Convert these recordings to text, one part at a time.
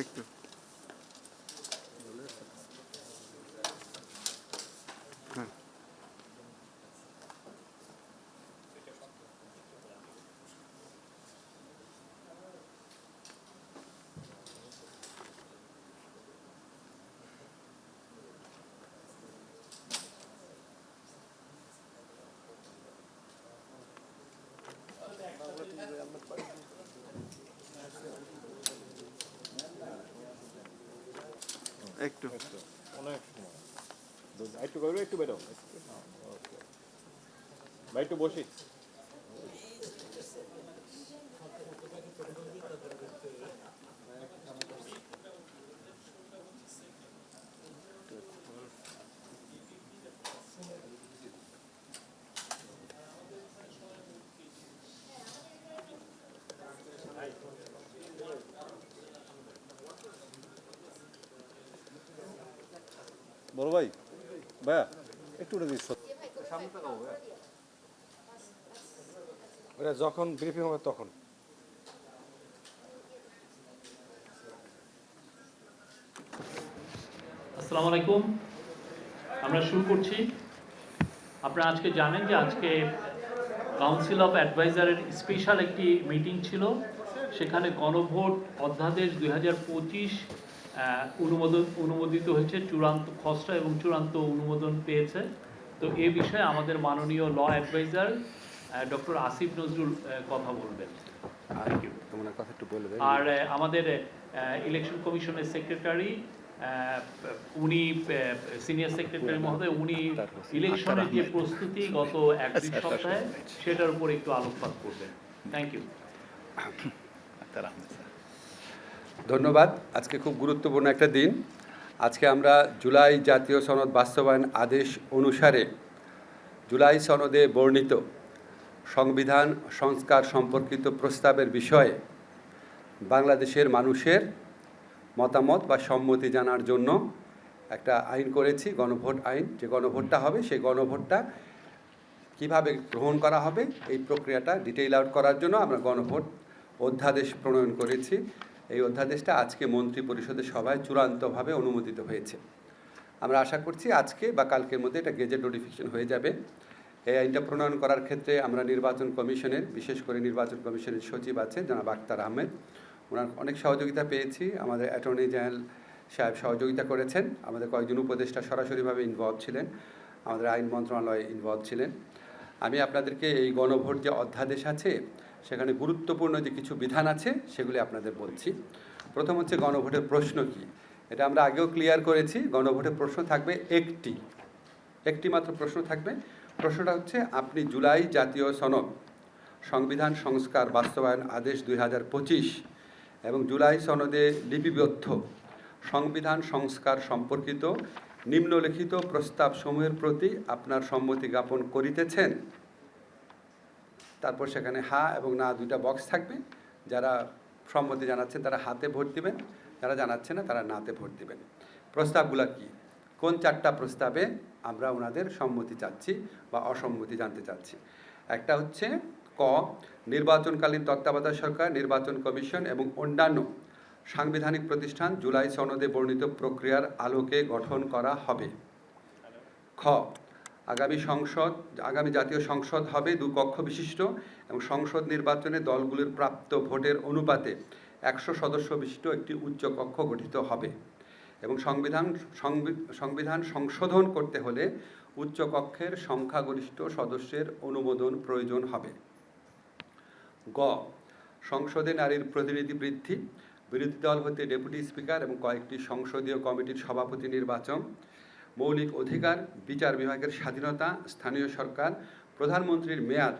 একটু হ্যাঁ একটু অনেক সময় একটু করবে, একটু বেরো ভাই, একটু বসি। বড় ভাই, ভাইয়া একটু উঠে দিচ্ছ, যখন ব্রিফিং হবে তখন। আসসালামু আলাইকুম। আমরা শুরু করছি। আপনারা আজকে জানেন যে আজকে কাউন্সিল অফ অ্যাডভাইজারের স্পেশাল একটি মিটিং ছিল। সেখানে গণভোট অধ্যাদেশ 2025 অনুমোদিত হয়েছে, চূড়ান্ত খসড়া এবং চূড়ান্ত অনুমোদন পেয়েছে। তো এ বিষয়ে আমাদের মাননীয় law adviser doctor Asif Nazrul কথা বলবেন। Thank you. আর আমাদের ইলেকশন কমিশনের সেক্রেটারি, উনি সিনিয়র সেক্রেটারি মহোদয়, উনি ইলেকশনের যে প্রস্তুতি গত 1-2 সপ্তাহে সেটার উপর একটু আলোকপাত করবেন। Thank you. ধন্যবাদ। আজকে খুব গুরুত্বপূর্ণ একটা দিন। আজকে আমরা জুলাই জাতীয় সনদ বাস্তবায়ন আদেশ অনুসারে জুলাই সনদে বর্ণিত সংবিধান সংস্কার সম্পর্কিত প্রস্তাবের বিষয়ে বাংলাদেশের মানুষের মতামত বা সম্মতি জানার জন্য একটা আইন করেছি, গণভোট আইন। যে গণভোটটা হবে সেই গণভোটটা কিভাবে গ্রহণ করা হবে এই প্রক্রিয়াটা ডিটেইল আউট করার জন্য আমরা গণভোট অধ্যাদেশ প্রণয়ন করেছি। এই অধ্যাদেশটা আজকে মন্ত্রী পরিষদের সভায় চূড়ান্তভাবে অনুমোদিত হয়েছে। আমরা আশা করছি আজকে বা কালকের মধ্যে এটা গেজেট নোটিফিকেশন হয়ে যাবে। এই আইনটা প্রণয়ন করার ক্ষেত্রে আমরা নির্বাচন কমিশনের, বিশেষ করে নির্বাচন কমিশনের সচিব আছেন জনাব আক্তার আহমেদ, ওনার অনেক সহযোগিতা পেয়েছি। আমাদের অ্যাটর্নি জেনারেল সাহেব সহযোগিতা করেছেন। আমাদের কয়েকজন উপদেষ্টা সরাসরিভাবে ইনভলভ ছিলেন, আমাদের আইন মন্ত্রণালয়ে ইনভলভ ছিলেন। আমি আপনাদেরকে এই গণভোট যে অধ্যাদেশ আছে সেখানে গুরুত্বপূর্ণ যে কিছু বিধান আছে সেগুলি আপনাদের বলছি। প্রথম হচ্ছে গণভোটের প্রশ্ন কি। এটা আমরা আগেও ক্লিয়ার করেছি। গণভোটের প্রশ্ন থাকবে একটি মাত্র প্রশ্ন থাকবে। প্রশ্নটা হচ্ছে, আপনি জুলাই জাতীয় সনদ সংবিধান সংস্কার বাস্তবায়ন আদেশ 2025 এবং জুলাই সনদে লিপিবদ্ধ সংবিধান সংস্কার সম্পর্কিত নিম্নলিখিত প্রস্তাবসমূহের প্রতি আপনার সম্মতি জ্ঞাপন করিতেছেন। তারপর সেখানে হা এবং না দুইটা বক্স থাকবে। যারা সম্মতি জানাচ্ছেন তারা হাতে ভোট দিবেন, যারা জানাচ্ছে না তারা নাতে ভোট দিবেন। প্রস্তাবগুলো কি? কোন 4টা প্রস্তাবে আমরা ওনাদের সম্মতি চাচ্ছি বা অসম্মতি জানতে চাচ্ছি? একটা হচ্ছে ক, নির্বাচনকালীন তত্ত্বাবধায়ক সরকার, নির্বাচন কমিশন এবং অন্যান্য সাংবিধানিক প্রতিষ্ঠান জুলাই সনদে বর্ণিত প্রক্রিয়ার আলোকে গঠন করা হবে। খ, আগামী জাতীয় সংসদ হবে 2 কক্ষ বিশিষ্ট এবং সংসদ নির্বাচনে দলগুলির প্রাপ্ত ভোটের অনুপাতে 100 সদস্য বিশিষ্ট একটি উচ্চ কক্ষ গঠিত হবে এবং সংবিধান সংশোধন করতে হলে উচ্চ কক্ষের সংখ্যাগরিষ্ঠ সদস্যের অনুমোদন প্রয়োজন হবে। গ, সংসদে নারীর প্রতিনিধি বৃদ্ধি, বিরোধী দল হতে ডেপুটি স্পিকার এবং কয়েকটি সংসদীয় কমিটির সভাপতি নির্বাচন, মৌলিক অধিকার, বিচার বিভাগের স্বাধীনতা, স্থানীয় সরকার, প্রধানমন্ত্রীর মেয়াদ,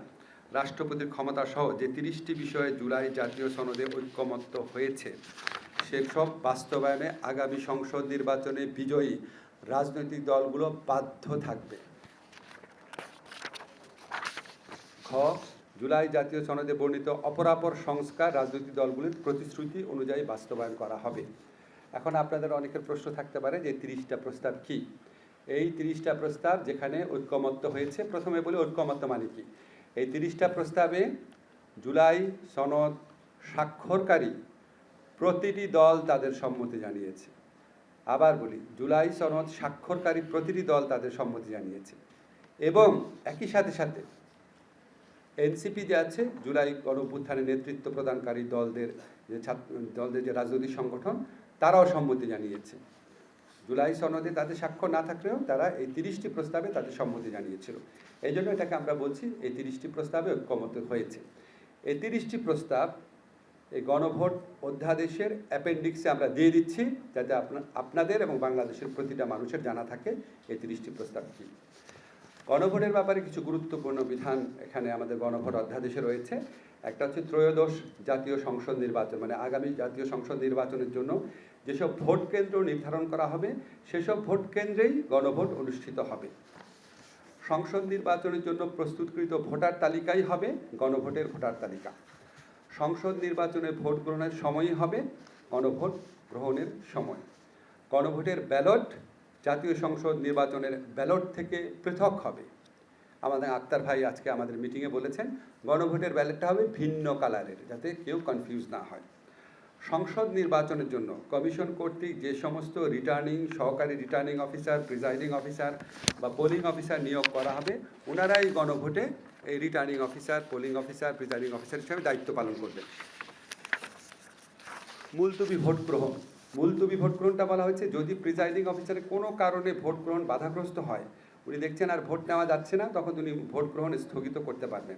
রাষ্ট্রপতির ক্ষমতা সহ যে 30টি বিষয়ে জুলাই জাতীয় সনদে ঐক্যমত্য হয়েছে সেসব বাস্তবায়নে আগামী সংসদ নির্বাচনে বিজয়ী রাজনৈতিক দলগুলো বাধ্য থাকবে। খ, জুলাই জাতীয় সনদে বর্ণিত অপরাপর সংস্কার রাজনৈতিক দলগুলির প্রতিশ্রুতি অনুযায়ী বাস্তবায়ন করা হবে। এখন আপনাদের অনেকের প্রশ্ন থাকতে পারে যে 30টা প্রস্তাব কি? এই 30টা প্রস্তাব যেখানে ঐক্যমত্য হয়েছে, প্রথমে বলি ঐক্যমত্য মানে কি। এই 30টা প্রস্তাবে জুলাই সনদ স্বাক্ষরকারী প্রতিটি দল তাদের সম্মতি জানিয়েছে। আবার বলি, জুলাই সনদ স্বাক্ষরকারী প্রতিটি দল তাদের সম্মতি জানিয়েছে। এবং একই সাথে সাথে এনসিপি যে আছে, জুলাই গণঅভ্যুত্থানে নেতৃত্ব প্রদানকারী দলদের যে রাজনৈতিক সংগঠন, তারাও সম্মতি জানিয়েছে। জুলাই সনদে তাদের স্বাক্ষর না থাকলেও তারা এই 30টি প্রস্তাবে তাদের সম্মতি জানিয়েছিল। এই জন্য এটাকে আমরা বলছি এই 30টি প্রস্তাবে ঐক্যমত হয়েছে। এই 30টি প্রস্তাব এই গণভোট অধ্যাদেশের অ্যাপেন্ডিক্সে আমরা দিয়ে দিচ্ছি, যাতে আপনাদের এবং বাংলাদেশের প্রতিটা মানুষের জানা থাকে এই 30টি প্রস্তাব কী। গণভোটের ব্যাপারে কিছু গুরুত্বপূর্ণ বিধান এখানে আমাদের গণভোট অধ্যাদেশে রয়েছে। একটা হচ্ছে ত্রয়োদশ জাতীয় সংসদ নির্বাচন, মানে আগামী জাতীয় সংসদ নির্বাচনের জন্য যেসব ভোট কেন্দ্র নির্ধারণ করা হবে সেসব ভোট কেন্দ্রেই গণভোট অনুষ্ঠিত হবে। সংসদ নির্বাচনের জন্য প্রস্তুতকৃত ভোটার তালিকাই হবে গণভোটের ভোটার তালিকা। সংসদ নির্বাচনে ভোট গ্রহণের সময়ই হবে গণভোট গ্রহণের সময়। গণভোটের ব্যালট জাতীয় সংসদ নির্বাচনের ব্যালট থেকে পৃথক হবে। আমাদের আক্তার ভাই আজকে আমাদের মিটিংয়ে বলেছেন গণভোটের ব্যালটটা হবে ভিন্ন কালারের, যাতে কেউ কনফিউজ না হয়। সংসদ নির্বাচনের জন্য কমিশন কর্তৃক যে সমস্ত সহকারী রিটার্নিং অফিসার, প্রিজাইডিং অফিসার বা পোলিং অফিসার নিয়োগ করা হবে, ওনারাই গণভোটে এই returning officer, polling officer, presiding officer হিসেবে দায়িত্ব পালন করবেন। মুলতবি ভোট গ্রহণ। মুলতবি ভোট গ্রহণটা বলা হয়েছে যদি প্রিজাইডিং অফিসারের কোনো কারণে ভোট গ্রহণ বাধাগ্রস্ত হয়, উনি দেখছেন আর ভোট নেওয়া যাচ্ছে না, তখন উনি ভোট গ্রহণ স্থগিত করতে পারবেন।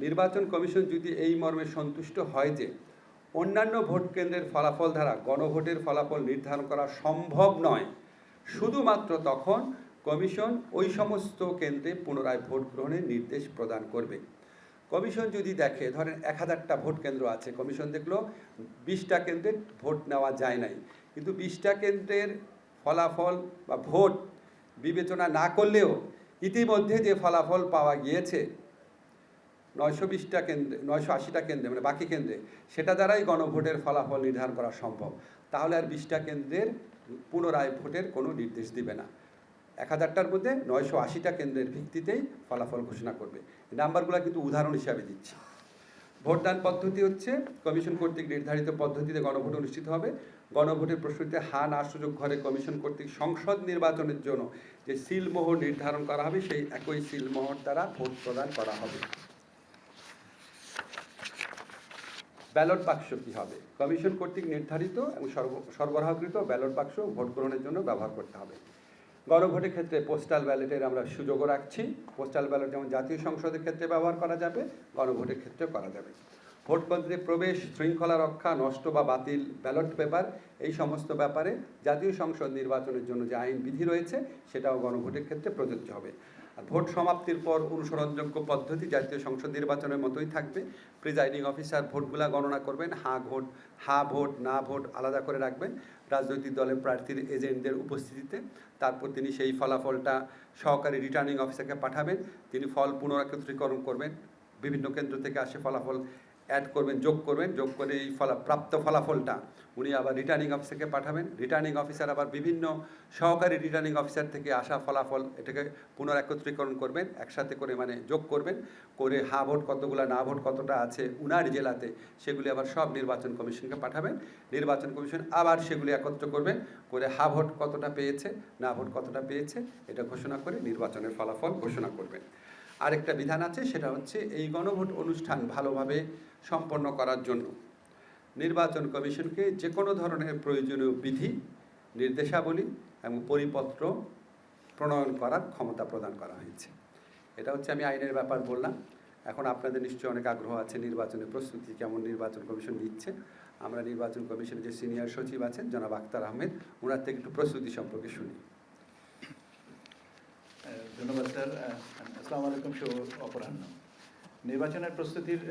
নির্বাচন কমিশন যদি এই মর্মে সন্তুষ্ট হয় যে অন্যান্য ভোট কেন্দ্রের ফলাফল দ্বারা গণভোটের ফলাফল নির্ধারণ করা সম্ভব নয়, শুধুমাত্র তখন কমিশন ওই সমস্ত কেন্দ্রে পুনরায় ভোট গ্রহণের নির্দেশ প্রদান করবে। কমিশন যদি দেখে, ধরেন 1000টা ভোট কেন্দ্র আছে, কমিশন দেখলো 20টা কেন্দ্রে ভোট নেওয়া যায় নাই, কিন্তু 20টা কেন্দ্রের ফলাফল বা ভোট বিবেচনা না করলেও ইতিমধ্যে যে ফলাফল পাওয়া গিয়েছে 920টা কেন্দ্রে, 980টা কেন্দ্রে, মানে বাকি কেন্দ্রে, সেটা দ্বারাই গণভোটের ফলাফল নির্ধারণ করা সম্ভব। তাহলে আর 20টা কেন্দ্রের পুনরায় ভোটের কোনো নির্দেশ দিবে না। 1000টার মধ্যে 980টা কেন্দ্রের ভিত্তিতেই ফলাফল ঘোষণা করবে। নাম্বারগুলো কিন্তু উদাহরণ হিসাবে দিচ্ছি। ভোটদান পদ্ধতি হচ্ছে কমিশন কর্তৃক নির্ধারিত পদ্ধতিতে গণভোট অনুষ্ঠিত হবে। গণভোটের প্রশ্নটিতে হা না সুযোগ ঘরে কমিশন কর্তৃক সংসদ নির্বাচনের জন্য যে সিলমোহর নির্ধারণ করা হবে, সেই একই সিলমোহর দ্বারা ভোট প্রদান করা হবে। ব্যালট বাক্স কী হবে? কমিশন কর্তৃক নির্ধারিত এবং সরবরাহকৃত ব্যালট বাক্স ভোট গ্রহণের জন্য ব্যবহার করতে হবে। গণভোটের ক্ষেত্রে পোস্টাল ব্যালটের আমরা সুযোগও রাখছি। পোস্টাল ব্যালট যেমন জাতীয় সংসদের ক্ষেত্রে ব্যবহার করা যাবে, গণভোটের ক্ষেত্রেও করা যাবে। ভোট কেন্দ্রে প্রবেশ, শৃঙ্খলা রক্ষা, নষ্ট বা বাতিল ব্যালট পেপার, এই সমস্ত ব্যাপারে জাতীয় সংসদ নির্বাচনের জন্য যে আইন বিধি রয়েছে সেটাও গণভোটের ক্ষেত্রে প্রযোজ্য হবে। আর ভোট সমাপ্তির পর অনুসরণযোগ্য পদ্ধতি জাতীয় সংসদ নির্বাচনের মতোই থাকবে। প্রিজাইডিং অফিসার ভোটগুলা গণনা করবেন, হা ভোট না ভোট আলাদা করে রাখবেন রাজনৈতিক দলের প্রার্থীর এজেন্টদের উপস্থিতিতে। তারপর তিনি সেই ফলাফলটা সহকারী রিটার্নিং অফিসারকে পাঠাবেন, তিনি ফল পুনরাকত্রীকরণ করবেন, বিভিন্ন কেন্দ্র থেকে আসে ফলাফল অ্যাড করবেন, যোগ করে এই প্রাপ্ত ফলাফলটা উনি আবার রিটার্নিং অফিসারকে পাঠাবেন। রিটার্নিং অফিসার আবার বিভিন্ন সহকারী রিটার্নিং অফিসার থেকে আসা ফলাফল এটাকে পুনরাকত্রীকরণ করবেন, একসাথে করে মানে যোগ করবেন, করে হা ভোট কতগুলা, না ভোট কতটা আছে উনার জেলাতে, সেগুলি আবার সব নির্বাচন কমিশনকে পাঠাবেন। নির্বাচন কমিশন আবার সেগুলি একত্র করবেন, করে হা ভোট কতটা পেয়েছে, না ভোট কতটা পেয়েছে এটা ঘোষণা করে নির্বাচনের ফলাফল ঘোষণা করবেন। আরেকটা বিধান আছে, সেটা হচ্ছে এই গণভোট অনুষ্ঠান ভালোভাবে সম্পন্ন করার জন্য নির্বাচন কমিশনকে যে কোনো ধরনের প্রয়োজনীয় বিধি, নির্দেশাবলী এবং পরিপত্র প্রণয়ন করার ক্ষমতা প্রদান করা হয়েছে। এটা হচ্ছে আমি আইনের ব্যাপার বললাম। এখন আপনাদের নিশ্চয়ই অনেক আগ্রহ আছে নির্বাচনের প্রস্তুতি কেমন নির্বাচন কমিশন নিচ্ছে। আমরা নির্বাচন কমিশনের যে সিনিয়র সচিব আছেন জনাব আক্তার আহমেদ, ওনার থেকে একটু প্রস্তুতি সম্পর্কে শুনি। ধন্যবাদ স্যার। আসসালামু আলাইকুম, শুভ অপরাহ্ন। নির্বাচনের প্রস্তুতির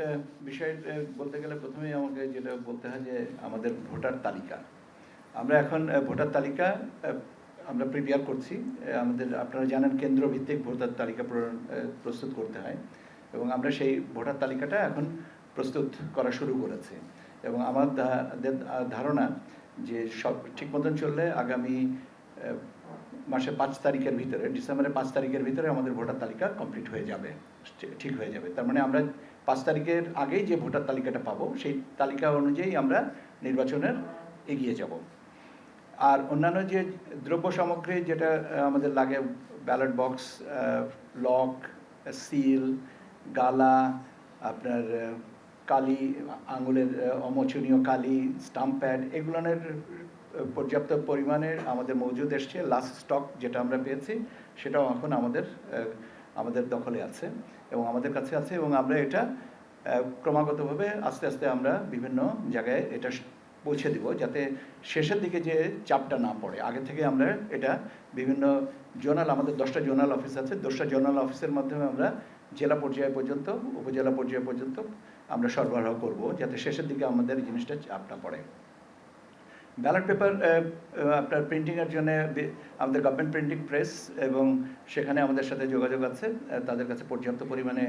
বিষয় বলতে গেলে প্রথমেই আমাকে যেটা বলতে হয় যে আমাদের ভোটার তালিকা, আমরা এখন ভোটার তালিকা আমরা প্রিপেয়ার করছি। আপনারা জানেন কেন্দ্রভিত্তিক ভোটার তালিকা প্রস্তুত করতে হয়, এবং আমরা সেই ভোটার তালিকাটা এখন প্রস্তুত করা শুরু করেছি। এবং আমার ধারণা যে সব ঠিক মতন চললে আগামী মাসে 5 তারিখের ভিতরে, ডিসেম্বরের 5 তারিখের ভিতরে আমাদের ভোটার তালিকা কমপ্লিট হয়ে যাবে, ঠিক হয়ে যাবে। তার মানে আমরা 5 তারিখের আগেই যে ভোটার তালিকাটা পাবো সেই তালিকা অনুযায়ী আমরা নির্বাচনের এগিয়ে যাব। আর অন্যান্য যে দ্রব্য সামগ্রী যেটা আমাদের লাগে, ব্যালট বক্স, লক, সিল, গালা, আপনার কালি, আঙুলের অমোচনীয় কালি, স্টাম্প প্যাড, এগুলোর পর্যাপ্ত পরিমাণে আমাদের মজুদ এসছে। লাস্ট স্টক যেটা আমরা পেয়েছি সেটাও এখন আমাদের দখলে আছে এবং আমাদের কাছে আছে, এবং আমরা এটা ক্রমাগতভাবে আস্তে আস্তে আমরা বিভিন্ন জায়গায় এটা পৌঁছে দিব, যাতে শেষের দিকে যে চাপটা না পড়ে। আগে থেকে আমরা এটা বিভিন্ন জোনাল, আমাদের 10টা জোনাল অফিস আছে, 10টা জোনাল অফিসের মাধ্যমে আমরা জেলা পর্যায় পর্যন্ত, উপজেলা পর্যায় পর্যন্ত আমরা সরবরাহ করব, যাতে শেষের দিকে আমাদের এই জিনিসটা চাপ না পড়ে। ব্যালট পেপার আপনার প্রিন্টিংয়ের জন্য আমাদের গভর্নমেন্ট প্রিন্টিং প্রেস, এবং সেখানে আমাদের সাথে যোগাযোগ আছে, তাদের কাছে পর্যাপ্ত পরিমাণে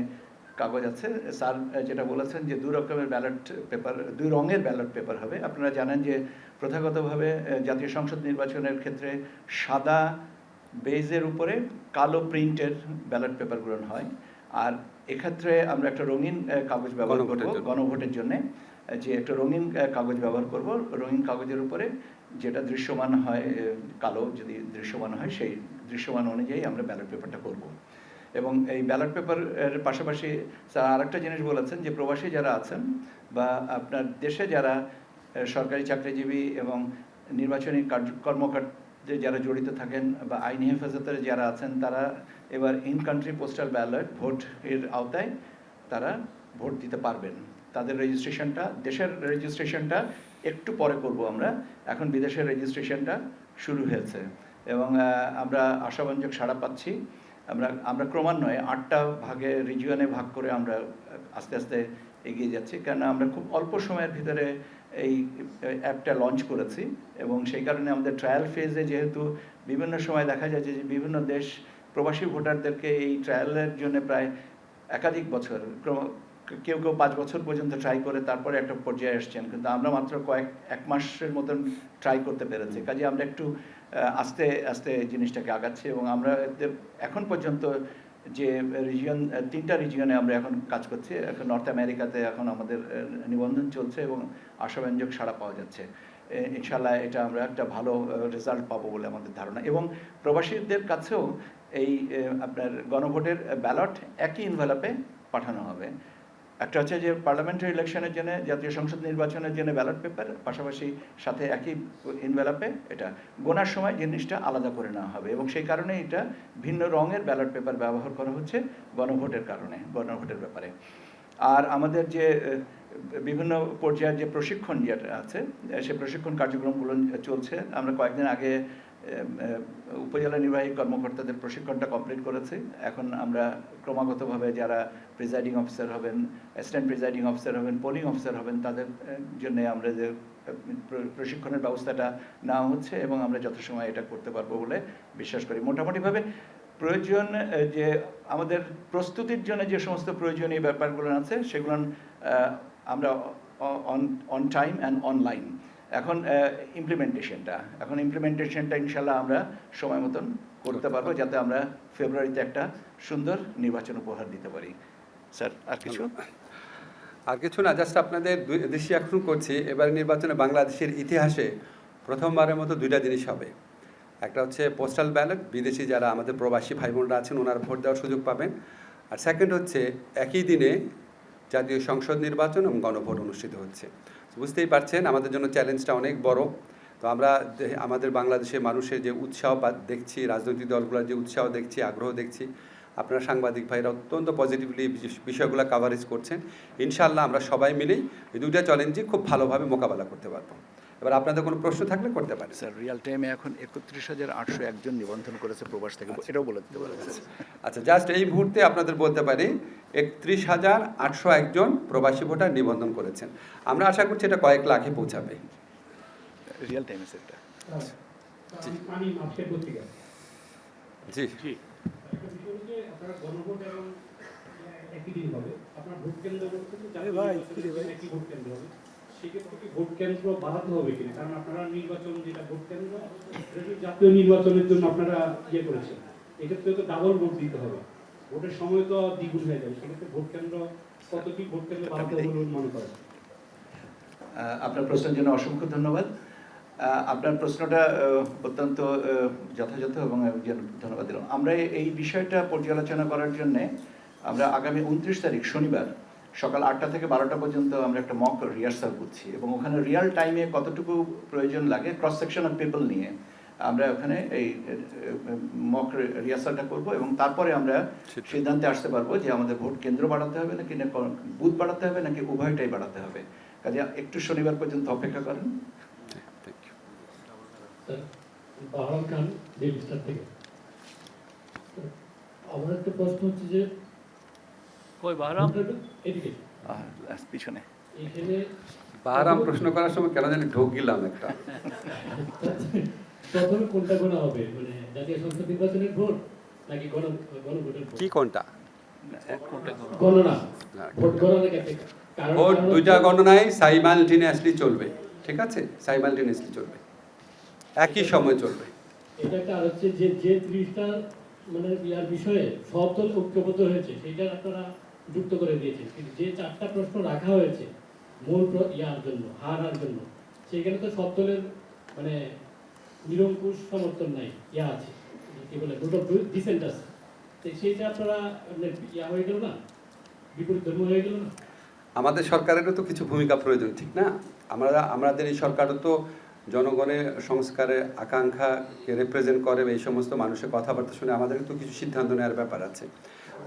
কাগজ আছে। স্যার যেটা বলেছেন যে 2 রকমের ব্যালট পেপার, 2 রঙের ব্যালট পেপার হবে। আপনারা জানেন যে প্রথাগতভাবে জাতীয় সংসদ নির্বাচনের ক্ষেত্রে সাদা বেজের উপরে কালো প্রিন্টের ব্যালট পেপারগুলো হয়, আর এক্ষেত্রে আমরা একটা রঙিন কাগজ ব্যবহার করব গণভোটের জন্য, যে একটা রঙিন কাগজ ব্যবহার করব। রঙিন কাগজের উপরে যেটা দৃশ্যমান হয়, কালো যদি দৃশ্যমান হয়, সেই দৃশ্যমান অনুযায়ী আমরা ব্যালট পেপারটা করব। এবং এই ব্যালট পেপারের পাশাপাশি স্যার আরেকটা জিনিস বলেছেন যে প্রবাসী যারা আছেন বা আপনার দেশে যারা সরকারি চাকরিজীবী এবং নির্বাচনী কর্মকাণ্ডে যারা জড়িত থাকেন বা আইনি হেফাজতের যারা আছেন, তারা এবার ইন কান্ট্রি পোস্টাল ব্যালট ভোটের আওতায় তারা ভোট দিতে পারবেন। তাদের রেজিস্ট্রেশনটা, দেশের রেজিস্ট্রেশনটা একটু পরে করব আমরা, এখন বিদেশের রেজিস্ট্রেশনটা শুরু হয়েছে এবং আমরা আশাব্যঞ্জক সাড়া পাচ্ছি। আমরা ক্রমান্বয়ে 8টা ভাগে রিজিয়নে ভাগ করে আমরা আস্তে আস্তে এগিয়ে যাচ্ছি, কেননা আমরা খুব অল্প সময়ের ভিতরে এই অ্যাপটা লঞ্চ করেছি এবং সেই কারণে আমাদের ট্রায়াল ফেজে যেহেতু বিভিন্ন সময় দেখা যায় যে বিভিন্ন দেশ প্রবাসী ভোটারদেরকে এই ট্রায়ালের জন্য প্রায় একাধিক বছর, কেউ 5 বছর পর্যন্ত ট্রাই করে তারপরে একটা পর্যায়ে আসছেন, কিন্তু আমরা মাত্র এক মাসের মতন ট্রাই করতে পেরেছি। কাজে আমরা একটু আস্তে আস্তে জিনিসটাকে আগাচ্ছি এবং আমরা এখন পর্যন্ত যে রিজিয়ন, 3টা রিজিয়নে আমরা এখন কাজ করছি। এখন নর্থ আমেরিকাতে এখন আমাদের নিবন্ধন চলছে এবং আশাব্যঞ্জক সাড়া পাওয়া যাচ্ছে। ইনশাআল্লাহ এটা আমরা একটা ভালো রেজাল্ট পাবো বলে আমাদের ধারণা। এবং প্রবাসীদের কাছেও এই আপনার গণভোটের ব্যালট একই ইনভেলপে পাঠানো হবে। একটা হচ্ছে যে পার্লামেন্টারি ইলেকশনের জন্য, জাতীয় সংসদ নির্বাচনের জন্য ব্যালট পেপার, পাশাপাশি সাথে একই ইনভেলপে এটা গোনার সময় জিনিসটা আলাদা করে নেওয়া হবে এবং সেই কারণে এটা ভিন্ন রঙের ব্যালট পেপার ব্যবহার করা হচ্ছে গণভোটের কারণে, গণভোটের ব্যাপারে। আর আমাদের যে বিভিন্ন পর্যায়ের যে প্রশিক্ষণ যেটা আছে, সে প্রশিক্ষণ কার্যক্রমগুলো চলছে। আমরা কয়েকদিন আগে উপজেলা নির্বাহী কর্মকর্তাদের প্রশিক্ষণটা কমপ্লিট করেছি। এখন আমরা ক্রমাগতভাবে যারা প্রিজাইডিং অফিসার হবেন, অ্যাসিস্ট্যান্ট প্রিজাইডিং অফিসার হবেন, পোলিং অফিসার হবেন, তাদের জন্য আমরা যে প্রশিক্ষণের ব্যবস্থাটা নেওয়া হচ্ছে এবং আমরা যথাসময়ে এটা করতে পারবো বলে বিশ্বাস করি। মোটামুটিভাবে প্রয়োজন যে আমাদের প্রস্তুতির জন্য যে সমস্ত প্রয়োজনীয় ব্যাপারগুলো আছে সেগুলো আমরা অন টাইম অ্যান্ড অনলাইন। এখন ইমপ্লিমেন্টেশনটা ইনশাল্লাহ আমরা সময় মতন করতে পারবো, যাতে আমরা ফেব্রুয়ারিতে একটা সুন্দর নির্বাচন উপহার দিতে পারি। স্যার আর কিছু না, জাস্ট আপনাদের দৃষ্টি আকর্ষণ করছি, এবার নির্বাচনে বাংলাদেশের ইতিহাসে প্রথমবারের মতো 2টা জিনিস হবে। একটা হচ্ছে পোস্টাল ব্যালট, বিদেশি যারা আমাদের প্রবাসী ভাই বোনরা আছেন ওনারা ভোট দেওয়ার সুযোগ পাবেন। আর সেকেন্ড হচ্ছে একই দিনে জাতীয় সংসদ নির্বাচন এবং গণভোট অনুষ্ঠিত হচ্ছে। বুঝতেই পারছেন আমাদের জন্য চ্যালেঞ্জটা অনেক বড়। তো আমরা আমাদের বাংলাদেশের মানুষের যে উৎসাহ দেখছি, রাজনৈতিক দলগুলোর যে উৎসাহ দেখছি, আগ্রহ দেখছি, আপনারা সাংবাদিক ভাইরা অত্যন্ত পজিটিভলি বিষয়গুলো কাভারেজ করছেন। ইনশাআল্লাহ আমরা সবাই মিলেই এই 2টা চ্যালেঞ্জই খুব ভালোভাবে মোকাবেলা করতে পারবো। এবার আপনাদের কোনো প্রশ্ন থাকলে করতে পারেন। স্যার রিয়েল টাইমে এখন 31,801 জন নিবন্ধন করেছে প্রবাস থেকে, এটাও বলে দিতে পারেন। আচ্ছা, জাস্ট এই মুহূর্তে আপনাদের বলতে পারি 31,801 জন প্রবাসী ভোটার নিবন্ধন করেছেন। আমরা আশা করছি এটা কয়েক লাখে পৌঁছাবে রিয়েল টাইমে সেটা। জি জি, আপনারা গণভোট এবং একই দিন হবে, আপনার ভোট কেন্দ্র একই ভোট কেন্দ্র হবে, সেক্ষেত্রে কি ভোট কেন্দ্র বাড়াতে হবে কিনা? কারণ আপনারা নির্বাচন যেটা ভোট কেন্দ্র জাতীয় নির্বাচনের জন্য আপনারা করেছেন, এক্ষেত্রে তো ডাবল ভোট দিতে হবে, ভোটের সময় তো দ্বিগুণ হয়ে যাবে, সেক্ষেত্রে ভোট কেন্দ্র কতটি ভোট কেন্দ্র বাড়াতে হবে বলে মনে করেন? আপনার প্রশ্নের জন্য অসংখ্য ধন্যবাদ। আপনার প্রশ্নটা অত্যন্ত যথাযথ এবং ধন্যবাদ দিলাম। আমরা এই বিষয়টা পর্যালোচনা করার জন্য আমরা আগামী 29 তারিখ শনিবার সকাল 8টা থেকে 12টা পর্যন্ত আমরা একটা মক রিহার্সাল করছি এবং ওখানে রিয়াল টাইমে কতটুকু প্রয়োজন লাগে ক্রস সেকশন অফ পিপল নিয়ে আমরা ওখানে এই মক রিহার্সালটা করব এবং তারপরে আমরা সিদ্ধান্তে আসতে পারবো যে আমাদের ভোট কেন্দ্র বাড়াতে হবে নাকি না বুথ বাড়াতে হবে নাকি উভয়টাই বাড়াতে হবে। কাজে একটু শনিবার পর্যন্ত অপেক্ষা করেন। বাহার খান ডেভিস্টার থেকে। আমার একটা প্রশ্ন হচ্ছে যে কই বাহরাম এদিকে পিছনে এখানে বাহারাম প্রশ্ন করার সময় কেন জানি ঢোক গেলাম একটা। প্রথমে কোনটা গোনা হবে, মানে জাতীয় সংসদ নির্বাচনের ভোট নাকি গণভোটের ভোট? কি কোনটা? গণনা, ভোট গণনা ক্ষেত্রে ভোট দুইটা গণনায় সাইমালটেনিয়াসলি চলবে, ঠিক আছে? সাইমালটেনিয়াসলি চলবে, একই সময় চলবে। এটা একটা আর হচ্ছে যে 30টা মানে ইয়ার বিষয়ে সব দল ঐক্যবদ্ধ হয়েছে সেটা আপনারা যুক্ত করে দিয়েছেন, কিন্তু যে 4টা প্রশ্ন রাখা হয়েছে মূল ইয়ার জন্য হারার জন্য সেখানে তো সব দলের মানে নিরঙ্কুশ সমর্থন নাই, ইয়া আছে কি বলে ভোট অফ ডিসেন্ট আছে, তো সেইটা আপনারা ইয়া হয়ে গেল না, বিপরীত ধর্ম হয়ে গেল না? আমাদের সরকারেরও তো কিছু ভূমিকা প্রয়োজন, ঠিক না? আমাদের এই সরকারও তো জনগণের সংস্কারের আকাঙ্ক্ষাকে রিপ্রেজেন্ট করে, এই সমস্ত মানুষের কথাবার্তা শুনে আমাদের তো কিছু সিদ্ধান্ত নেওয়ার ব্যাপার আছে।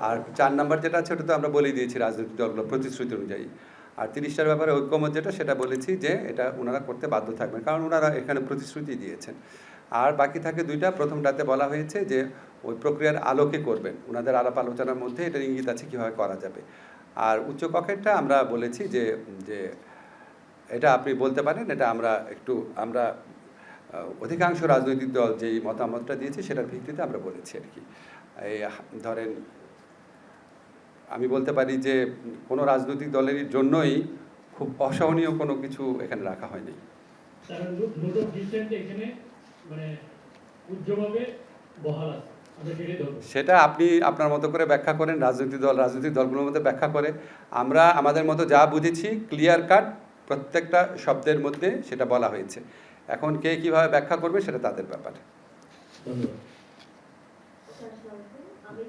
আর 4 নাম্বার যেটা আছে ওটা তো আমরা বলেই দিয়েছি রাজনৈতিক দলগুলো প্রতিশ্রুতি অনুযায়ী। আর 30টার ব্যাপারে ঐক্যমত যেটা সেটা বলেছি যে এটা ওনারা করতে বাধ্য থাকবেন, কারণ ওনারা এখানে প্রতিশ্রুতি দিয়েছেন। আর বাকি থাকে 2টা। প্রথমটাতে বলা হয়েছে যে ওই প্রক্রিয়ার আলোকে করবেন, ওনাদের আলাপ আলোচনার মধ্যে এটার ইঙ্গিত আছে কীভাবে করা যাবে। আর উচ্চকক্ষেরটা আমরা বলেছি যে যে এটা আপনি বলতে পারেন, এটা আমরা অধিকাংশ রাজনৈতিক দল যেই মতামতটা দিয়েছে সেটার ভিত্তিতে আমরা বলেছি আর কি। এই ধরেন আমি বলতে পারি যে কোনো রাজনৈতিক দলের জন্যই খুব অসহনীয় কোনো কিছু এখানে রাখা হয়নি। কারণ ভোট অফ ডিসেন্ট এখানে মানে উজ্জ্বলভাবে বহাল আছে, আমরা সেটাই ধরবো। সেটা আপনি আপনার মতো করে ব্যাখ্যা করেন, রাজনৈতিক দলগুলোর মধ্যে ব্যাখ্যা করে। আমরা আমাদের মতো যা বুঝেছি ক্লিয়ার কাট প্রত্যেকটা শব্দের মধ্যে সেটা বলা হয়েছে। এখন কে কীভাবে ব্যাখ্যা করবে সেটা তাদের ব্যাপার। ধন্যবাদ। আমি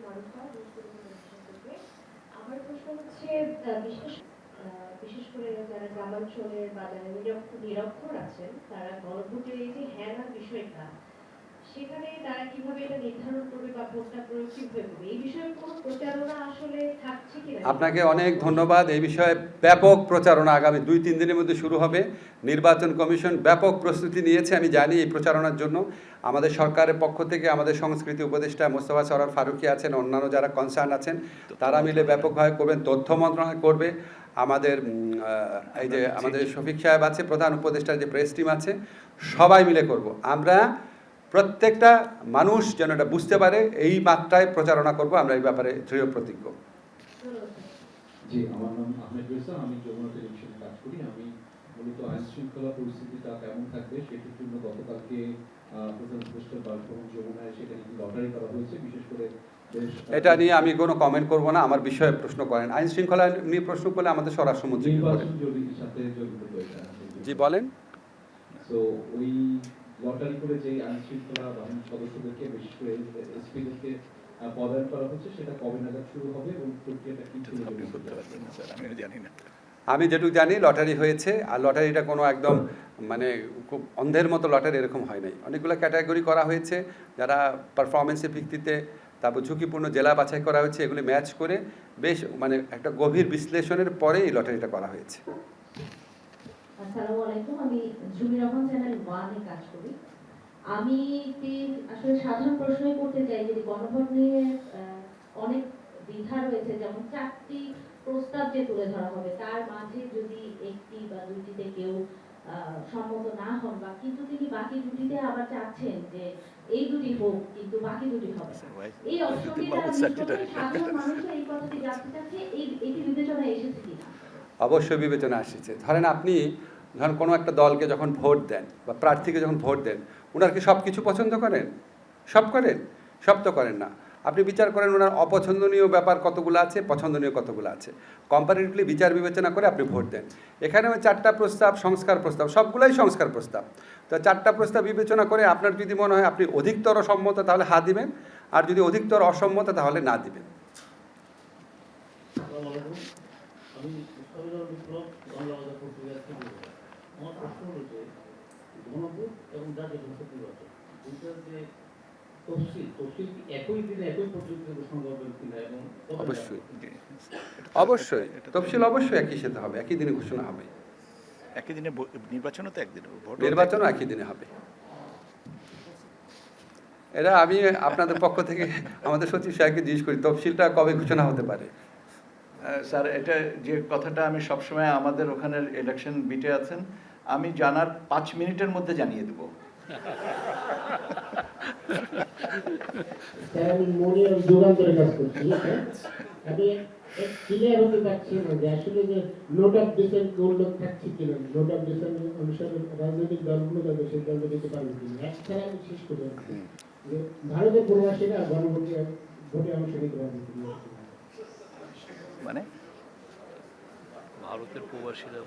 আমার প্রশ্ন হচ্ছে বিশেষ করে যারা গ্রামাঞ্চলের বা যারা নিরক্ষর আছেন তারা গণভোটের এই যে হ্যাঁ না বিষয়টা সেখানে তারা কিভাবে এটা নির্ধারণ করবে বা ভোটটা প্রয়োগ কিভাবে করবে এই বিষয়ে কোনো প্রচারণা আসলে থাকছে কিনা? আপনাকে অনেক ধন্যবাদ। এই বিষয়ে ব্যাপক প্রচারণা আগামী 2-3 দিনের মধ্যে শুরু হবে। নির্বাচন কমিশন ব্যাপক প্রস্তুতি নিয়েছে, আমি জানি এই প্রচারণার জন্য। আমাদের সরকারের পক্ষ থেকে আমাদের সংস্কৃতি উপদেষ্টা মোস্তফা সরোয়ার ফারুকী আছেন, অন্যান্য যারা কনসার্ন আছেন তারা মিলে ব্যাপকভাবে করবেন। তথ্য মন্ত্রণালয় করবে, আমাদের এই যে আমাদের শফিক সাহেব আছে প্রধান উপদেষ্টার যে প্রেস টিম আছে, সবাই মিলে করব। আমরা প্রত্যেকটা মানুষ যেন এটা বুঝতে পারে এই মাত্রায় প্রচারণা করব, আমরা এই ব্যাপারে দৃঢ় প্রতিজ্ঞ। জি, আমার নাম আহমেদ রেজা, আমি যমুনা টেলিভিশনে কাজ করি। আমি মূলত আইন শৃঙ্খলা পরিস্থিতিটা কেমন থাকবে সেটির জন্য গতকালকে প্রধান উপদেষ্টার বাসভবন যমুনায় সেখানে লটারি করা হয়েছে। বিশেষ করে এটা নিয়ে আমি কোনো কমেন্ট করব না, আমার বিষয়ে প্রশ্ন করেন। আইন শৃঙ্খলা নিয়ে প্রশ্ন করলে আমাদের স্বরাষ্ট্রমন্ত্রী নির্বাচন জরুরির সাথে জড়িত এটা। জি বলেন। তো ওই লটারি করে যে আইন শৃঙ্খলা বাহিনীর সদস্যদেরকে বিশেষ করে এসপিদেরকে পদায়ন করা হচ্ছে সেটা কবে নাগাদ শুরু হবে এবং প্রক্রিয়াটা কি ছিল? আমি যেটুকু জানি লটারি হয়েছে, আর লটারিটা কোনো একদম মানে খুব অন্ধের মতো লটারি এরকম হয় নাই। অনেকগুলো ক্যাটাগরি করা হয়েছে, যারা পারফরমেন্সের ভিত্তিতে, তারপর ঝুঁকিপূর্ণ জেলা বাছাই করা হয়েছে, এগুলি ম্যাচ করে বেশ মানে একটা গভীর বিশ্লেষণের পরে এই লটারিটা করা হয়েছে। আসসালামু আলাইকুম, আমি জুমি রহমান, চ্যানেল 1 এ কাজ করি। আমি আসলে সাধারণ প্রশ্নই করতে চাই যে গণভোট নিয়ে অনেক দ্বিধা রয়েছে, যেমন 4টি প্রস্তাব যে তুলে ধরা হবে তার মাঝে যদি একটি বা দুইটিতে কেউ সম্মত না হন বা কিন্তু তিনি বাকি দুটিতে আবার চাচ্ছেন যে এই দুটি হোক কিন্তু বাকি দুটি হবে, এই অসুবিধা সাধারণ মানুষের এই কথাটি জানতে চাচ্ছে এটি বিবেচনায় এসেছে কিনা? অবশ্যই বিবেচনা আসছে। ধরেন কোনো একটা দলকে যখন ভোট দেন বা প্রার্থীকে যখন ভোট দেন, ওনার কি সব কিছু পছন্দ করেন? সব করেন? সব তো করেন না। আপনি বিচার করেন ওনার অপছন্দনীয় ব্যাপার কতগুলো আছে, পছন্দনীয় কতগুলো আছে, কম্পারেটিভলি বিচার বিবেচনা করে আপনি ভোট দেন। এখানেও 4টা প্রস্তাব সংস্কার প্রস্তাব, সবগুলোই সংস্কার প্রস্তাব। তো 4টা প্রস্তাব বিবেচনা করে আপনার যদি মনে হয় আপনি অধিকতর সম্মত তাহলে হ্যাঁ দিবেন, আর যদি অধিকতর অসম্মত তাহলে না দিবেন। আমি বিপ্লব বাংলা পত্রিকা থেকে আমার প্রশ্ন হলো যে গণভোট এবং জাতীয় সংসদ নির্বাচন দুইটার যে তফসিল কি একই দিনে একই পদ্ধতিতে ঘোষণা করবেন কিনা এবং অবশ্যই অবশ্যই তফসিল অবশ্যই একই সাথে হবে, একই দিনে ঘোষণা হবে। একই দিনে নির্বাচনও তো একদিনে, নির্বাচনও একই দিনে হবে। এটা আমি আপনাদের পক্ষ থেকে আমাদের সচিব সাহেবকে জিজ্ঞেস করি তফসিলটা কবে ঘোষণা হতে পারে। স্যার, এটা যে কথাটা আমি সবসময় আমাদের ওখানের ইলেকশন বিটে আছেন, আমি জানার 5 মিনিটের মধ্যে জানিয়ে দেবো। আমি মনে যুগান্তরে কাজ করছি, আমি ক্লিয়ার হতে পারছি না যে আসলে যে নোট অফ ডিসেন্ট উল্লেখ থাকছে কিনা, নোট অফ ডিসেন্ট অনুসারে রাজনৈতিক দলগুলো তাদের সিদ্ধান্ত নিতে পারবে কিনা। একসাথে আমি শেষ করে যে ভারতের প্রবাসীরা ভোটে অংশ নিতে পারবে কিনা, মানে ভারতের প্রবাসীরা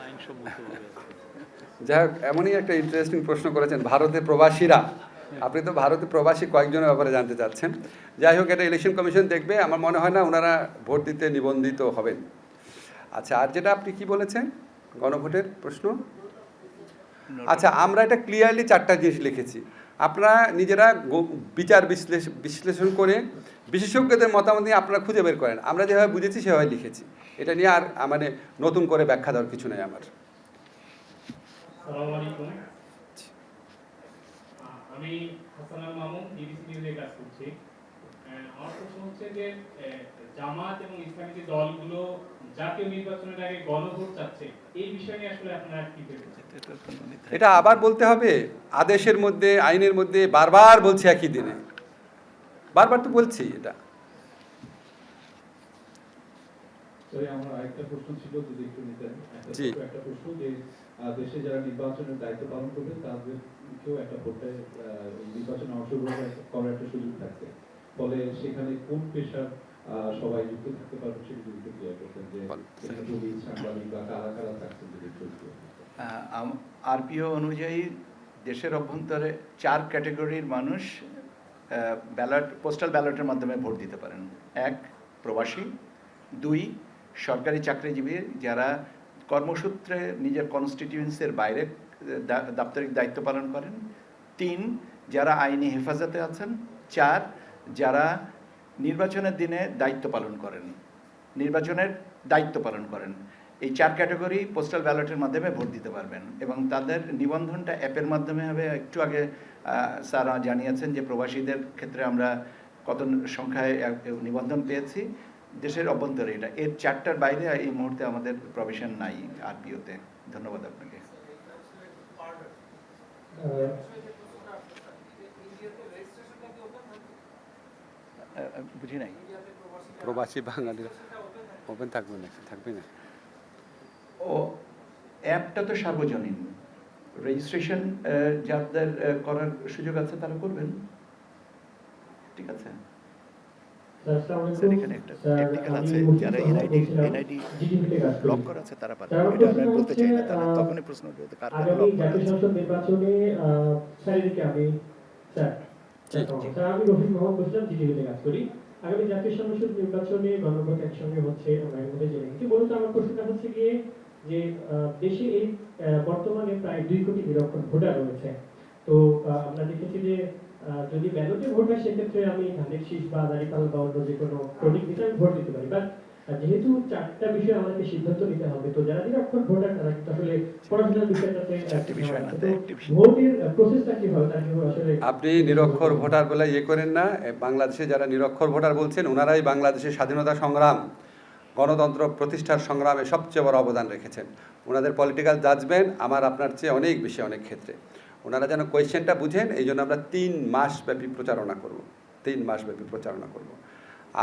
আইনসম্মত। যাই হোক, এমনই একটা ইন্টারেস্টিং প্রশ্ন করেছেন, ভারতের প্রবাসীরা। আপনি তো ভারতের প্রবাসী কয়েকজনের ব্যাপারে জানতে চাচ্ছেন। যাই হোক, এটা ইলেকশন কমিশন দেখবে, আমার মনে হয় না ওনারা ভোট দিতে নিবন্ধিত হবেন। আচ্ছা, আর যেটা আপনি কি বলেছেন গণভোটের প্রশ্ন, আচ্ছা আমরা এটা ক্লিয়ারলি 4টা জিনিস লিখেছি, আপনারা নিজেরা বিচার বিশ্লেষণ করে বিশেষজ্ঞদের মতামত নিয়ে আপনারা খুঁজে বের করেন। আমরা যেভাবে বুঝেছি সেভাবে লিখেছি, এটা নিয়ে আর মানে নতুন করে ব্যাখ্যা দেওয়ার কিছু নেই আমার। আসসালামু আলাইকুম, আমি হাসান আল মামুন, ডিবিসি নিউজে কাজ করছি। আমার প্রশ্ন হচ্ছে যে জামাত এবং ইসলামী যে দলগুলো জাতীয় নির্বাচনের আগে গণভোট চাচ্ছে, এই বিষয় নিয়ে আসলে আপনারা কি ভেবেছেন? এটা আবার বলতে হবে, আদেশের মধ্যে আইনের মধ্যে বারবার বলছি একই দিনে, বারবার তো বলছি এটা। আমার আরেকটা প্রশ্ন ছিল, যদি একটু নিতেন। জি, একটা প্রশ্ন যে দেশে যারা নির্বাচনের দায়িত্ব পালন করবে তাদেরকেও একটা ভোটে নির্বাচনে অংশগ্রহণ করার একটা সুযোগ থাকবে, ফলে সেখানে কোন পেশার সবাই যুক্ত থাকতে পারবে সেটা যদি একটু ক্লিয়ার করতেন, যে সাংবাদিক বা কারা কারা থাকছেন যদি একটু। আরপিও অনুযায়ী দেশের অভ্যন্তরে 4 ক্যাটাগরির মানুষ পোস্টাল ব্যালটের মাধ্যমে ভোট দিতে পারেন। 1 প্রবাসী, 2 সরকারি চাকরিজীবী যারা কর্মসূত্রে নিজের কনস্টিটিউয়েন্সির বাইরে দাপ্তরিক দায়িত্ব পালন করেন, 3 যারা আইনি হেফাজতে আছেন, 4 যারা নির্বাচনের দিনে দায়িত্ব পালন করেন। এই 4 ক্যাটাগরি পোস্টাল ব্যালটের মাধ্যমে ভোট দিতে পারবেন এবং তাদের নিবন্ধনটা অ্যাপের মাধ্যমে হবে। একটু আগে স্যার জানিয়েছেন যে প্রবাসীদের ক্ষেত্রে আমরা কত সংখ্যায় নিবন্ধন পেয়েছি দেশের অভ্যন্তরে। এর 4টার বাইরে এই মুহূর্তে আমাদের প্রভিশন নাই আরপিওতে। ধন্যবাদ আপনাকে। বুঝি নাই। প্রবাসী বাঙালিরা ওপেন থাকবে না, থাকবে না। ও অ্যাপটা তো সার্বজনীন, রেজিস্ট্রেশন যাদের করার সুযোগ আছে তারা করবেন, ঠিক আছে। এখানে একটা টেকনিক্যাল আছে, যারা এনআইডি লক করা আছে তারা পারে। এটা আমি বলতে চাই না, তাহলে তখনই প্রশ্ন উঠবে কার কার লক করা আছে। নির্বাচনে শারীরিক আমি আমি রফিক মোহাম্মদ বসলাম, জিটিভিতে কাজ করি। আগামী জাতীয় সংসদ নির্বাচনে গণভোট একসঙ্গে হচ্ছে, আমরা এর মধ্যে জেনে গেছি। মূলত আমার প্রশ্নটা হচ্ছে গিয়ে যে দেশে এই বর্তমানে প্রায় 2 কোটি নিরক্ষর ভোটার রয়েছে। তো আমরা দেখেছি যে যদি ব্যালটে ভোট হয় সেক্ষেত্রে আমি ধানের শীষ বা দাঁড়িপাল বা অন্য যে কোনো প্রতীক দিতে আমি ভোট দিতে পারি। বাট যেহেতু 4টা বিষয়ে আমাদেরকে সিদ্ধান্ত নিতে হবে, তো যারা নিরক্ষর ভোটার তারা কিন্তু আসলে পড়াশোনার বিষয়টাতে ভোটের প্রসেসটা কি হবে তার জন্য আসলে আপনি নিরক্ষর ভোটার বলে করেন না। বাংলাদেশে যারা নিরক্ষর ভোটার বলছেন ওনারাই বাংলাদেশের স্বাধীনতা সংগ্রাম, গণতন্ত্র প্রতিষ্ঠার সংগ্রামে সবচেয়ে বড় অবদান রেখেছেন। ওনাদের পলিটিক্যাল জাজমেন্ট আমার আপনার চেয়ে অনেক বেশি অনেক ক্ষেত্রে। ওনারা যেন কোয়েশ্চেনটা বুঝেন, এই জন্য আমরা 3 মাস ব্যাপী প্রচারণা করব। 3 মাস ব্যাপী প্রচারণা করব।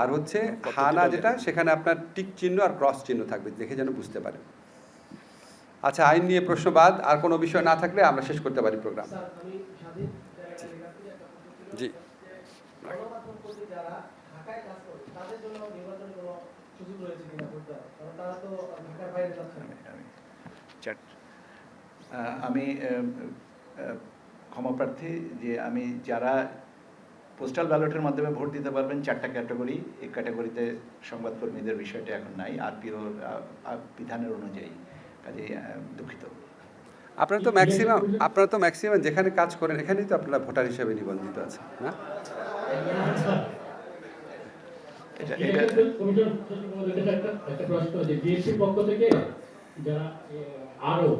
আর হচ্ছে হানা যেটা, সেখানে আপনার টিক চিহ্ন আর ক্রস চিহ্ন থাকবে, দেখে যেন বুঝতে পারেন। আচ্ছা, আইন নিয়ে প্রশ্ন বাদ, আর কোনো বিষয় না থাকলে আমরা শেষ করতে পারি প্রোগ্রাম। জি, গণমাধ্যম কর্মী যারা ঢাকায় কাজ করে তাদের জন্য নির্বাচনে কোনো সুযোগ রয়েছে কিনা ভোট দেওয়ার? কারণ তারা তো ঢাকার বাইরে যাচ্ছে না। আমি ক্ষমাপ্রার্থী যে আমি যারা পোস্টাল ব্যালটের মাধ্যমে ভোট দিতে পারবেন 4টা ক্যাটাগরি, এই ক্যাটাগরিতে সংবাদকর্মীদের বিষয়টা এখন নাই আরপিওর বিধানের অনুযায়ী, কাজে দুঃখিত। আপনারা তো ম্যাক্সিমাম যেখানে কাজ করেন এখানেই তো আপনারা ভোটার হিসেবে নিবন্ধিত আছেন না? একটা প্রশ্ন যে বিএনপির পক্ষ থেকে যারা আরো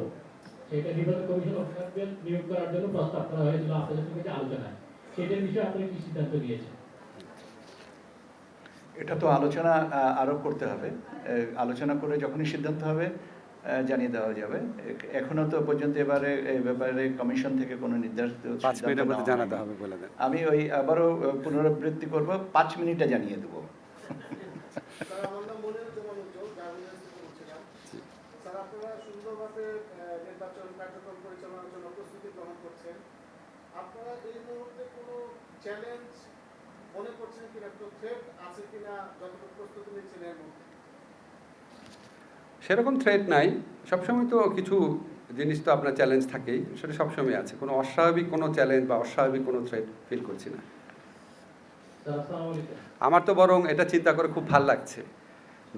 সেটা নির্বাচন কমিশন অফিসারদের নিয়োগ করার জন্য প্রস্তাব করা হয়েছিল আপনাদের সঙ্গে আলোচনায়, সেটার বিষয়ে আপনারা কি সিদ্ধান্ত নিয়েছেন? এটা তো আলোচনা আরোপ করতে হবে, আলোচনা করে যখনই সিদ্ধান্ত হবে জানিয়ে দেওয়া যাবে। এখনো তো পর্যন্ত এবারে এই ব্যাপারে কমিশন থেকে কোনো নির্ধারিত জানাতে হবে বলে দেন। আমি ওই আবারও পুনরাবৃত্তি করব, 5 মিনিটে জানিয়ে দেবো। আপনারা সুন্দরভাবে নির্বাচন কার্যক্রম পরিচালনার জন্য প্রস্তুতি গ্রহণ করছেন, আপনারা এই মুহূর্তে কোনো চ্যালেঞ্জ মনে করছেন কিনা, কোনো থ্রেট আছে কিনা যতটুকু প্রস্তুতি নিচ্ছেন এর মধ্যে? সেরকম থ্রেট নাই, সবসময় তো কিছু জিনিস তো আপনার চ্যালেঞ্জ থাকেই, সেটা সবসময় আছে। কোনো অস্বাভাবিক কোনো চ্যালেঞ্জ বা অস্বাভাবিক কোনো থ্রেট ফিল করছি না। আমার তো বরং এটা চিন্তা করে খুব ভালো লাগছে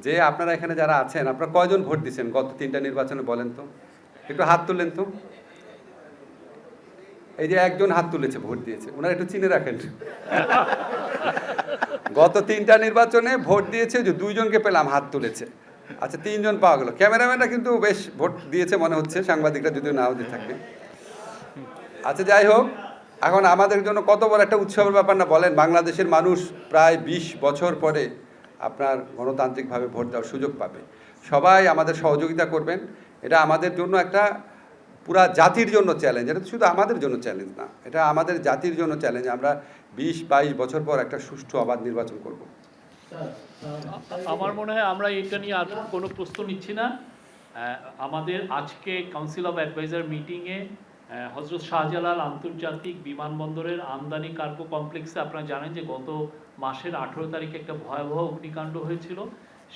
যে আপনারা এখানে যারা আছেন, আপনারা কয়জন ভোট দিচ্ছেন গত 3টা নির্বাচনে বলেন তো, একটু হাত তুললেন তো। এই যে একজন হাত তুলেছে, ভোট দিয়েছে, ওনারা একটু চিনে রাখেন। গত 3টা নির্বাচনে ভোট দিয়েছে যে 2 জনকে পেলাম হাত তুলেছে, আচ্ছা 3 জন পাওয়া গেল। ক্যামেরাম্যানরা কিন্তু বেশ ভোট দিয়েছে মনে হচ্ছে, সাংবাদিকরা যদিও নাও দিয়ে থাকে। আচ্ছা যাই হোক, এখন আমাদের জন্য কত বড় একটা উৎসবের ব্যাপার না বলেন। বাংলাদেশের মানুষ প্রায় 20 বছর পরে আপনার গণতান্ত্রিকভাবে ভোট দেওয়ার সুযোগ পাবে। সবাই আমাদের সহযোগিতা করবেন, এটা আমাদের জন্য একটা পুরা জাতির জন্য চ্যালেঞ্জ। এটা শুধু আমাদের জন্য চ্যালেঞ্জ না, এটা আমাদের জাতির জন্য চ্যালেঞ্জ। আমরা 20-22 বছর পর একটা সুষ্ঠু অবাধ নির্বাচন করব। আমার মনে হয় আমরা এটা নিয়ে আর কোনো প্রশ্ন নিচ্ছি না। আমাদের আজকে কাউন্সিল অফ অ্যাডভাইজার মিটিংয়ে হজরত শাহজালাল আন্তর্জাতিক বিমানবন্দরের আমদানি কার্গো কমপ্লেক্সে আপনারা জানেন যে গত মাসের 18 তারিখে একটা ভয়াবহ অগ্নিকাণ্ড হয়েছিল।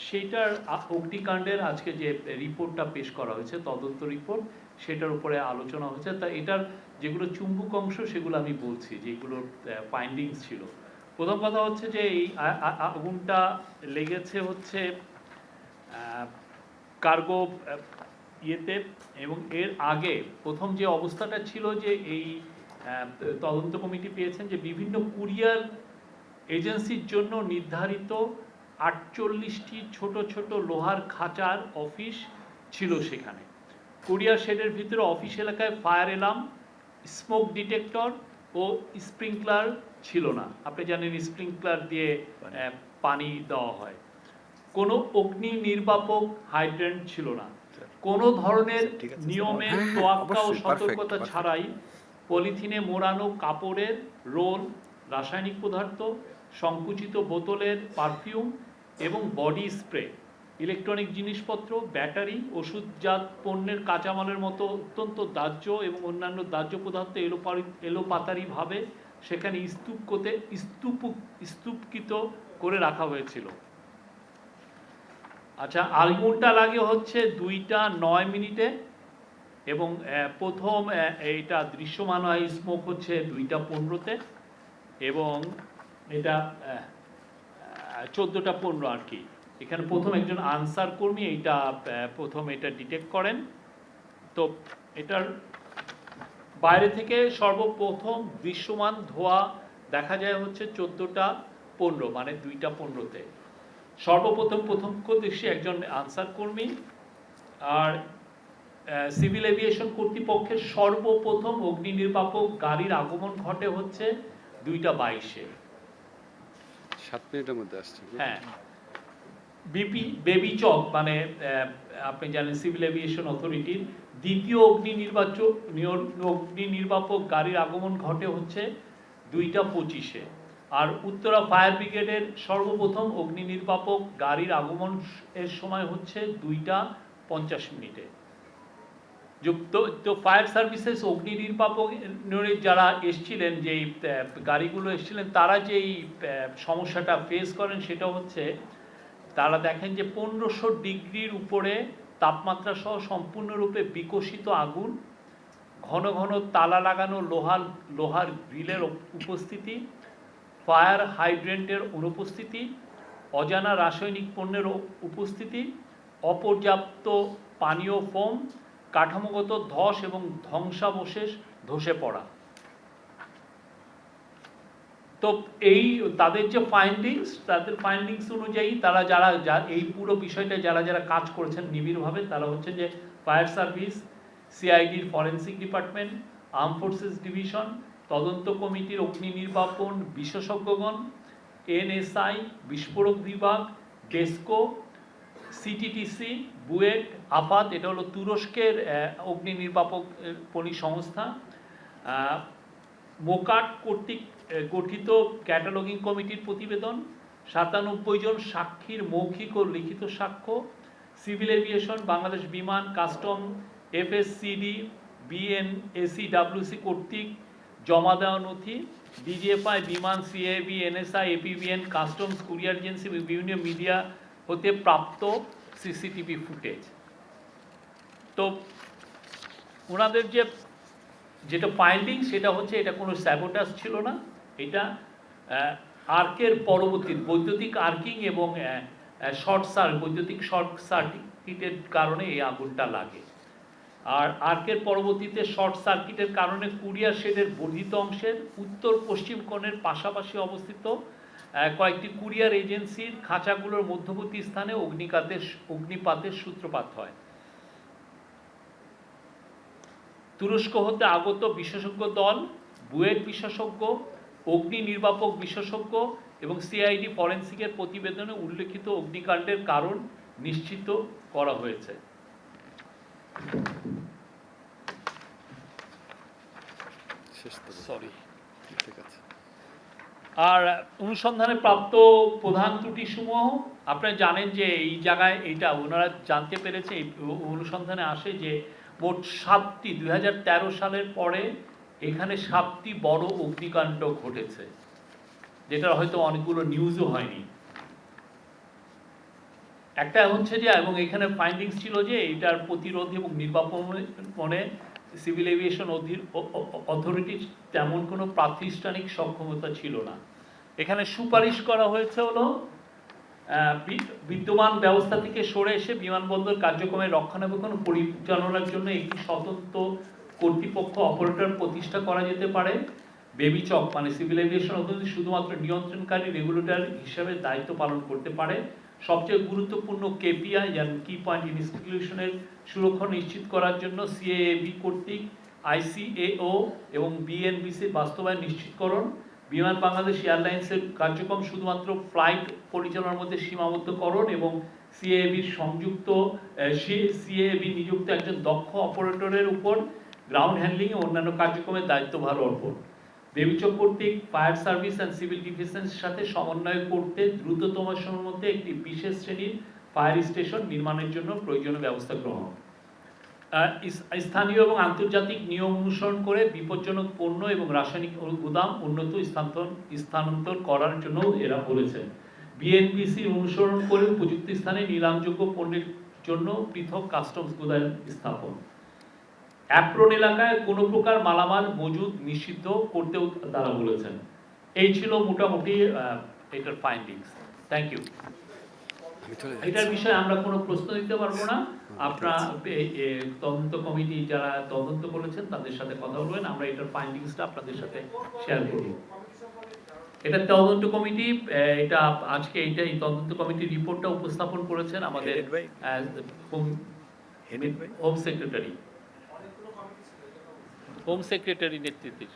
সেইটার অগ্নিকাণ্ডের আজকে যে রিপোর্টটা পেশ করা হয়েছে, তদন্ত রিপোর্ট, সেটার উপরে আলোচনা হয়েছে। তা এটার যেগুলো চুম্বক অংশ সেগুলো আমি বলছি, যেগুলোর ফাইন্ডিংস ছিল। প্রথম কথা হচ্ছে যে এই আগুনটা লেগেছে হচ্ছে কার্গো ইয়েতে, এবং এর আগে প্রথম যে অবস্থাটা ছিল যে এই তদন্ত কমিটি পেয়েছেন যে বিভিন্ন কুরিয়ার এজেন্সির জন্য নির্ধারিত 48টি ছোট ছোট লোহার খাঁচার অফিস ছিল সেখানে। কুরিয়ার শেডের ভিতরে অফিস এলাকায় ফায়ার অ্যালার্ম, স্মোক ডিটেক্টর ও স্প্রিংকলার ছিল না। আপনি জানেন স্প্রিংকলার দিয়ে পানি দেওয়া হয়। কোনো অগ্নি নির্বাপক হাইড্রেন্ট ছিল না। কোনো ধরনের নিয়মের তোয়াক্কা ও সতর্কতা ছাড়াই পলিথিনে মোড়ানো কাপড়ের রোল, রাসায়নিক পদার্থ, সংকুচিত বোতলের পারফিউম এবং বডি স্প্রে, ইলেকট্রনিক জিনিসপত্র, ব্যাটারি, ওষুধজাত পণ্যের কাঁচামালের মতো অত্যন্ত দাহ্য এবং অন্যান্য দাহ্য পদার্থ এলোপাতারিভাবে সেখানে স্তূপকৃত করে রাখা হয়েছিল। আচ্ছা, আগুনটা লাগে হচ্ছে 2:09 এবং প্রথম এইটা দৃশ্যমান হয় স্মোক হচ্ছে 2:15 এবং এটা 14:15 আর কি। এখানে প্রথম একজন আনসার কর্মী এইটা প্রথম এটা ডিটেক্ট করেন। তো এটার বাইরে থেকে সর্বপ্রথম দৃশ্যমান ধোঁয়া দেখা যায় হচ্ছে 14:15 মানে 2:15 প্রত্যক্ষদর্শী একজন আনসার কর্মী। আর সিভিল এভিয়েশন কর্তৃপক্ষের সর্বপ্রথম অগ্নি নির্বাপক গাড়ির আগমন ঘটে হচ্ছে 2:22। 7 মিনিটের মধ্যে আসছে। হ্যাঁ, বেবি চক মানে আপনি জানেন সিভিল এভিয়েশন অথরিটির দ্বিতীয় অগ্নি নির্বাপক গাড়ির আগমন ঘটে হচ্ছে 2:25। আর উত্তরা ফায়ার ব্রিগেডের সর্বপ্রথম অগ্নি নির্বাপক গাড়ির আগমন এর সময় হচ্ছে 2:50। যুক্ত তো ফায়ার সার্ভিসেস অগ্নি নির্বাপনের যারা এসছিলেন, যেই গাড়িগুলো এসছিলেন, তারা যেই সমস্যাটা ফেস করেন সেটা হচ্ছে তারা দেখেন যে 1500 ডিগ্রির উপরে তাপমাত্রা সহ সম্পূর্ণরূপে বিকশিত আগুন, ঘন ঘন তালা লাগানো লোহার গ্রিলের উপস্থিতি, ফায়ার হাইড্রেন্টের অনুপস্থিতি, অজানা রাসায়নিক পণ্যের উপস্থিতি, অপর্যাপ্ত পানীয় ফোম, কাঠামোগত ধস এবং ধ্বংসাবশেষ ধসে পড়া। তো এই তাদের যে তাদের ফাইন্ডিংস অনুযায়ী তারা যারা এই পুরো বিষয়টা যারা কাজ করেছেন নিবিড়ভাবে, তারা হচ্ছে যে ফায়ার সার্ভিস, সিআইডির forensic department, arm forces division, তদন্ত কমিটির অগ্নি নির্বাপন বিশেষজ্ঞগণ, এনএসআই, বিস্ফোরক বিভাগ, ডেস্কো, সিটিটিসি, বুয়েট, আফাত, এটা হলো তুরস্কের অগ্নি নির্বাপনী সংস্থা, মোকাট কর্তৃক গঠিত ক্যাটালগিং কমিটির প্রতিবেদন, 97 জন সাক্ষীর মৌখিক ও লিখিত সাক্ষ্য, সিভিল এভিয়েশন, বাংলাদেশ বিমান, কাস্টম, এফএসসিডি, বিএনএসিডব্লিউসি কর্তৃক জমা দেওয়া নথি, ডিজিএফআই, বিমান, CAB, NSI, APBN, customs, courier agency, বিভিন্ন মিডিয়া হতে প্রাপ্ত সিসিটিভি ফুটেজ। তো ওনাদের যেটা ফাইন্ডিং সেটা হচ্ছে এটা কোনো স্যাবোটাজ ছিল না, এটা আর্কের পরবর্তী বৈদ্যুতিক আর্কিং এবং বৈদ্যুতিক শর্ট সার্কিটের কারণে এই আগুনটা লাগে। আর আর্কের পরবর্তীতে শর্ট সার্কিটের কারণে কুরিয়ার শেডের বর্ধিত অংশের উত্তর পশ্চিম কোণের পাশাপাশি অবস্থিত কয়েকটি কুরিয়ার এজেন্সির খাঁচাগুলোর মধ্যবর্তী স্থানে অগ্নিপাতের সূত্রপাত হয়। তুরস্ক হতে আগত বিশেষজ্ঞ দল, বুয়েট বিশেষজ্ঞ, অগ্নি নির্বাপক বিশেষজ্ঞ এবং সিআইডি ফরেন্সিকের প্রতিবেদনে উল্লেখিত অগ্নিকাণ্ডের কারণ নিশ্চিত করা হয়েছে। আর অনুসন্ধানে প্রাপ্ত প্রধান ত্রুটিসমূহ আপনারা জানেন যে এই জায়গায় এইটা ওনারা জানতে পেরেছে, এই অনুসন্ধানে আসে যে মোট 7টি 2013 সালের পরে এখানে 7টি বড় অগ্নিকাণ্ড ঘটেছে, যেটা হয়তো অনেকগুলো নিউজও হয়নি। একটা হচ্ছে যে, এবং এখানে ফাইন্ডিংস ছিল যে এটার প্রতিরোধ এবং নির্বাপনে সিভিল এভিয়েশন অথরিটির তেমন কোনো প্রাতিষ্ঠানিক সক্ষমতা ছিল না। এখানে সুপারিশ করা হয়েছে হলো বিদ্যমান ব্যবস্থা থেকে সরে এসে বিমানবন্দর কার্যক্রমের রক্ষণাবেক্ষণ পরিচালনার জন্য একটি স্বতন্ত্র কর্তৃপক্ষ অপারেটর প্রতিষ্ঠা করা যেতে পারে। বেবিচক মানে সিভিল এভিয়েশন অথরিটি শুধুমাত্র নিয়ন্ত্রণকারী রেগুলেটর হিসাবে দায়িত্ব পালন করতে পারে। সবচেয়ে গুরুত্বপূর্ণ কেপিআই যেমন কি পয়েন্ট ইনস্টিটিউশনের সুরক্ষা নিশ্চিত করার জন্য সিএএবি কর্তৃক আইসিএও এবং বিএনবিসির বাস্তবায়ন নিশ্চিতকরণ। বিমান বাংলাদেশ এয়ারলাইন্সের কার্যক্রম শুধুমাত্র ফ্লাইট পরিচালনার মধ্যে সীমাবদ্ধকরণ এবং সিএবি নিযুক্ত একজন দক্ষ অপারেটরের উপর গ্রাউন্ড হ্যান্ডলিং ও অন্যান্য কার্যক্রমের দায়িত্বভার অর্পণ। বেবিচক কর্তৃক ফায়ার সার্ভিস অ্যান্ড সিভিল ডিফেন্সের সাথে সমন্বয় করতে দ্রুততম সময়ের মধ্যে একটি বিশেষ শ্রেণীর ফায়ার স্টেশন নির্মাণের জন্য প্রয়োজনীয় ব্যবস্থা গ্রহণ। স্থানীয় এবং আন্তর্জাতিক নিয়ম অনুসরণ করে বিপজ্জনক পণ্য এবং রাসায়নিক গুদাম উন্নত স্থানান্তর করার জন্য এরা বলেছেন। বিএনবিসি অনুসরণ করে উপযুক্ত স্থানে নিলামযোগ্য পণ্যের জন্য পৃথক কাস্টমস গুদাম স্থাপন। অ্যাপ্রন এলাকায় কোনো প্রকার মালামাল মজুদ নিষিদ্ধ করতেও তারা বলেছেন। এই ছিল মোটামুটি এটার ফাইন্ডিংস। Thank you. এটার বিষয়ে আমরা কোনো প্রশ্ন দিতে পারবো না, আপনারা তদন্ত কমিটি যারা তদন্ত করেছেন তাদের সাথে কথা বলবেন, আমরা এটার ফাইন্ডিংসটা আপনাদের সাথে শেয়ার করব। এটা তদন্ত কমিটি এটা আজকে এই তদন্ত কমিটির রিপোর্টটা উপস্থাপন করেছেন আমাদের হোম সেক্রেটারি নেতৃত্বে।